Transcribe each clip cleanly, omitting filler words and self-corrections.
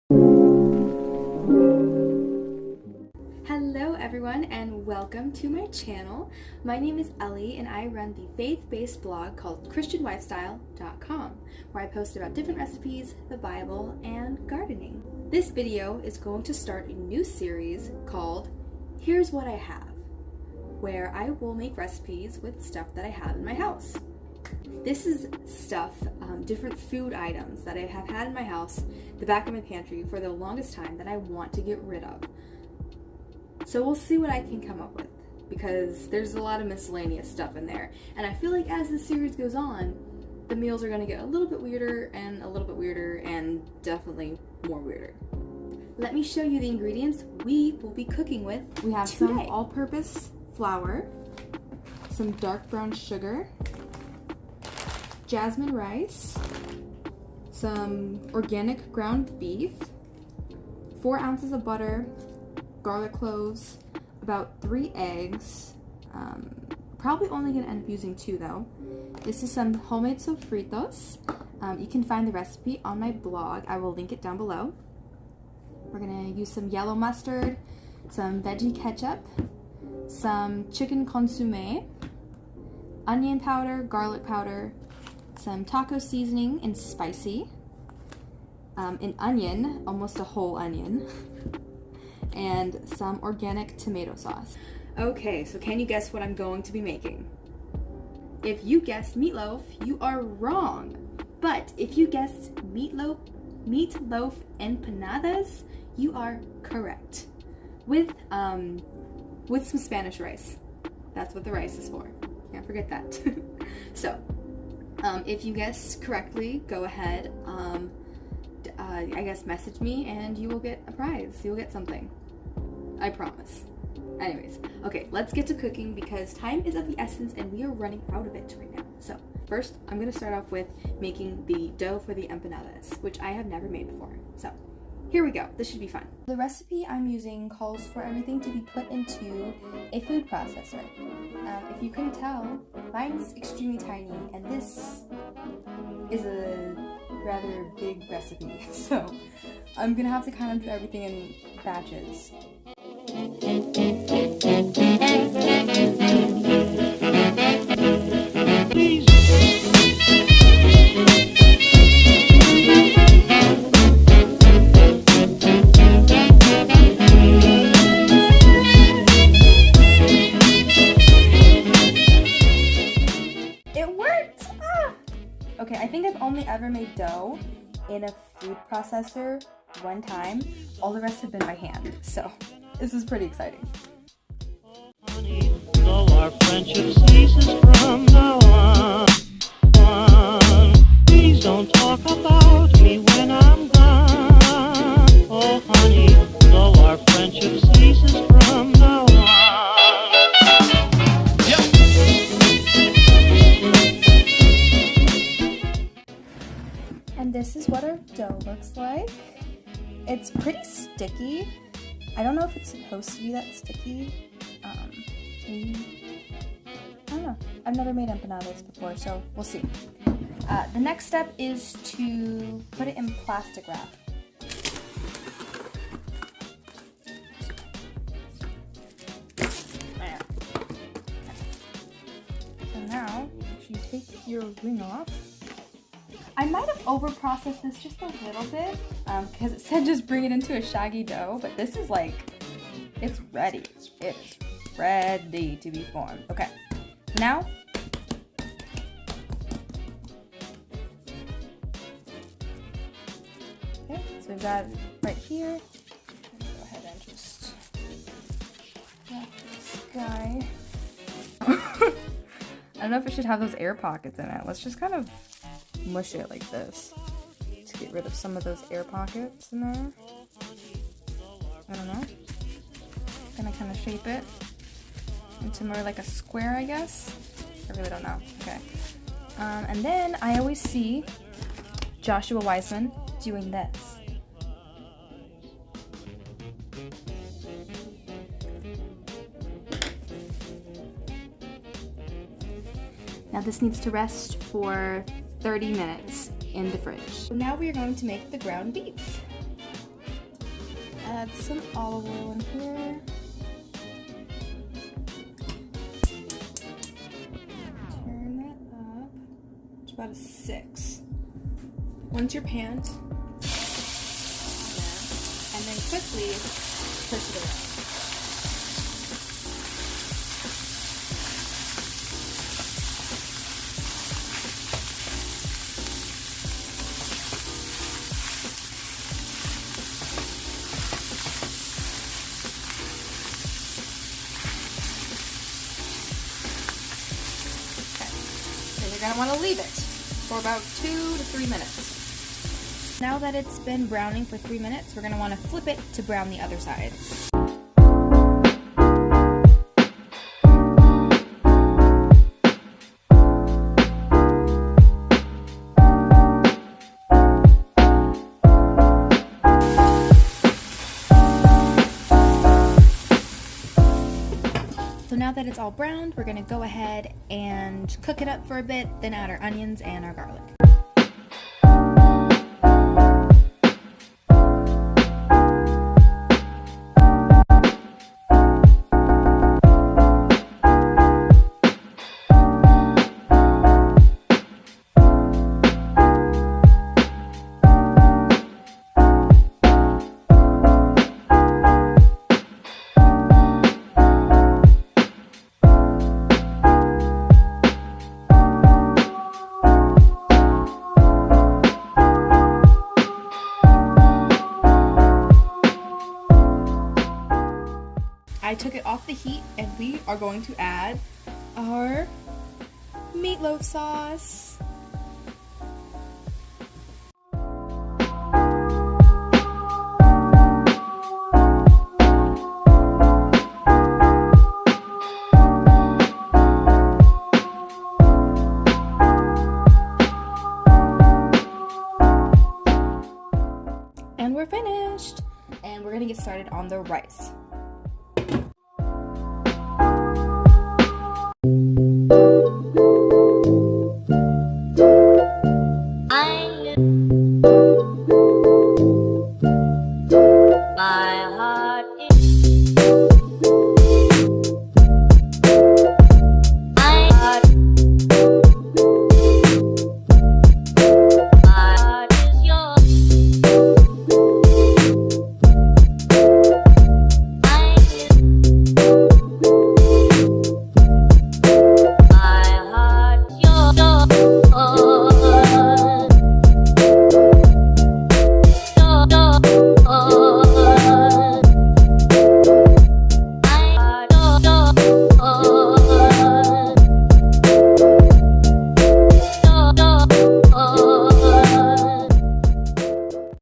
Hello everyone and welcome to my channel. My name is Ellie and I run the faith-based blog called ChristianWifestyle.com, where I post about different recipes, the Bible, and gardening. This video is going to start a new series called Here's What I Have, where I will make recipes with stuff that I have in my house. This is stuff, different food items that I have had in my house, the back of my pantry for the longest time that I want to get rid of. So we'll see what I can come up with, because there's a lot of miscellaneous stuff in there. And I feel like as the series goes on, the meals are going to get a little bit weirder and definitely more weirder. Let me show you the ingredients we will be cooking with today. We have some all-purpose flour, some dark brown sugar, jasmine rice, some organic ground beef, 4 ounces of butter, garlic cloves, about 3 eggs, probably only going to end up using 2 though. This is some homemade sofritos. You can find the recipe on my blog. I will link it down below. We're going to use some yellow mustard, some veggie ketchup, some chicken consomme, onion powder, garlic powder, some taco seasoning and spicy, an onion, almost a whole onion, and some organic tomato sauce. Okay, so can you guess what I'm going to be making? If you guessed meatloaf, you are wrong. But if you guessed meatloaf empanadas, you are correct. With some Spanish rice. That's what the rice is for. Can't forget that. So, if you guessed correctly, go ahead, I guess message me and you will get a prize. You will get something. I promise. Anyways, okay, let's get to cooking because time is of the essence and we are running out of it right now. So, first, I'm going to start off with making the dough for the empanadas, which I have never made before. So, here we go. This should be fun. The recipe I'm using calls for everything to be put into a food processor. If you couldn't tell, mine's extremely tiny, and this is a rather big recipe. So I'm gonna have to kind of do everything in batches. Okay, I think I've only ever made dough in a food processor one time. All the rest have been by hand, so this is pretty exciting. Honey, though our friendship ceases from now on, please don't talk about me when I'm gone. Oh honey, though our friendship ceases from now on. And this is what our dough looks like. It's pretty sticky. I don't know if it's supposed to be that sticky. I don't know. I've never made empanadas before, so we'll see. The next step is to put it in plastic wrap. So now, you take your ring off. I might have over-processed this just a little bit, because it said just bring it into a shaggy dough, but this is like, it's ready. It's ready to be formed. Okay, now, okay, so we've got it right here. Go ahead and just wrap this guy. I don't know if it should have those air pockets in it. Let's just kind of mush it like this to get rid of some of those air pockets in there. I don't know. Gonna kind of shape it into more like a square, I guess. I really don't know. Okay. And then I always see Joshua Wiseman doing this. Now this needs to rest for 30 minutes in the fridge. So now we are going to make the ground beef. add some olive oil in here. Turn that up. It's about a 6. Once your pan's and then quickly push it around. Then you're going to want to leave it for about 2 to 3 minutes. Now that it's been browning for 3 minutes, we're going to want to flip it to brown the other side. So now that it's all browned, we're going to go ahead and cook it up for a bit, then add our onions and our garlic. I took it off the heat and we are going to add our meatloaf sauce. And we're finished. And we're gonna get started on the rice.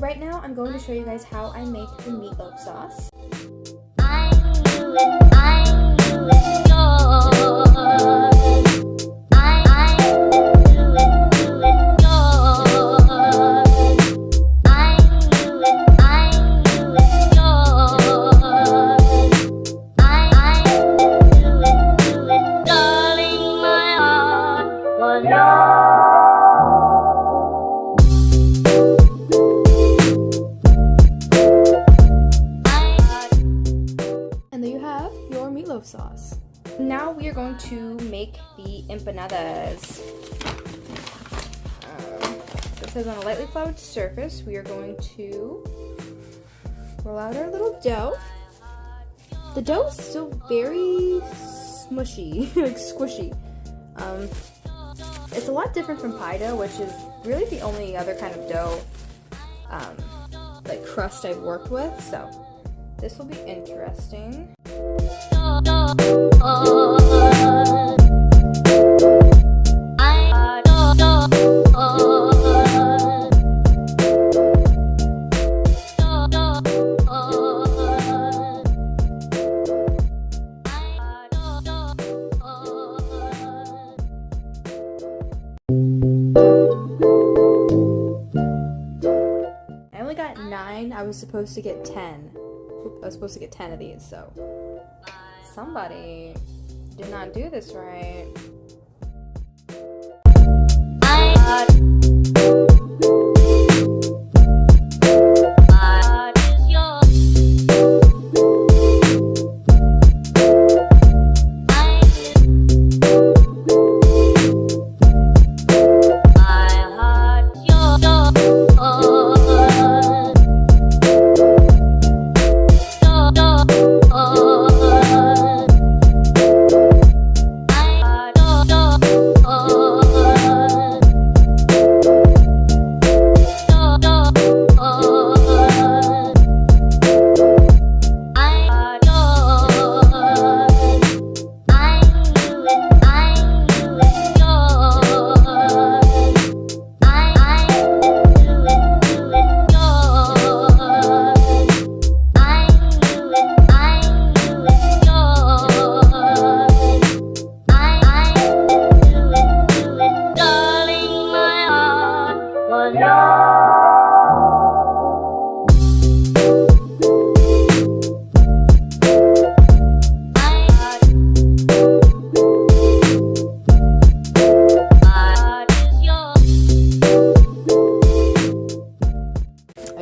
Right now, I'm going to show you guys how I make the meatloaf sauce. And there you have your meatloaf sauce. Now we are going to make the empanadas. So it says on a lightly floured surface, we are going to roll out our little dough. The dough is still very smushy, like squishy. It's a lot different from pie dough, which is really the only other kind of dough, like crust I've worked with, so this will be interesting. I only got 9. I was supposed to get 10. I was supposed to get 10 of these, so somebody did not do this right.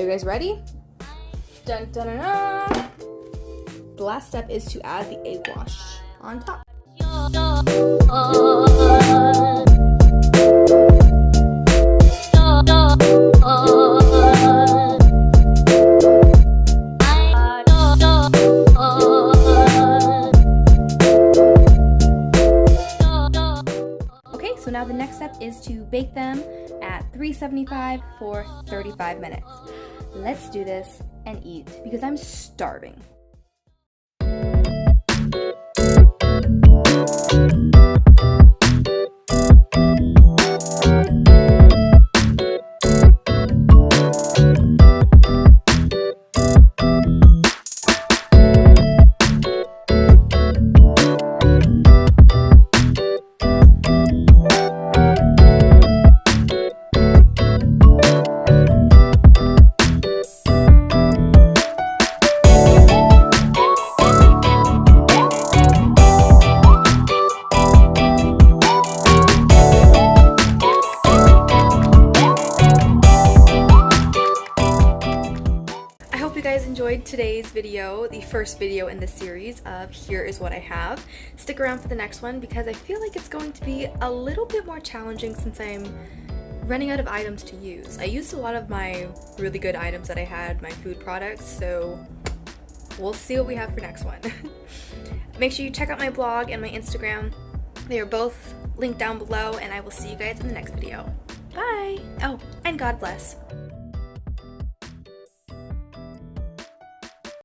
you guys ready? Dun dun dun dun. The last step is to add the egg wash on top. Okay, so now the next step is to bake them at 375 for 35 minutes. Let's do this and eat because I'm starving. Enjoyed today's video, the first video in the series of Here Is What I Have. Stick around for the next one because I feel like it's going to be a little bit more challenging since I'm running out of items to use. I used a lot of my really good items that I had, my food products, so we'll see what we have for next one. Make sure you check out my blog and my Instagram. They are both linked down below, and I will see you guys in the next video. Bye! Oh, and God bless.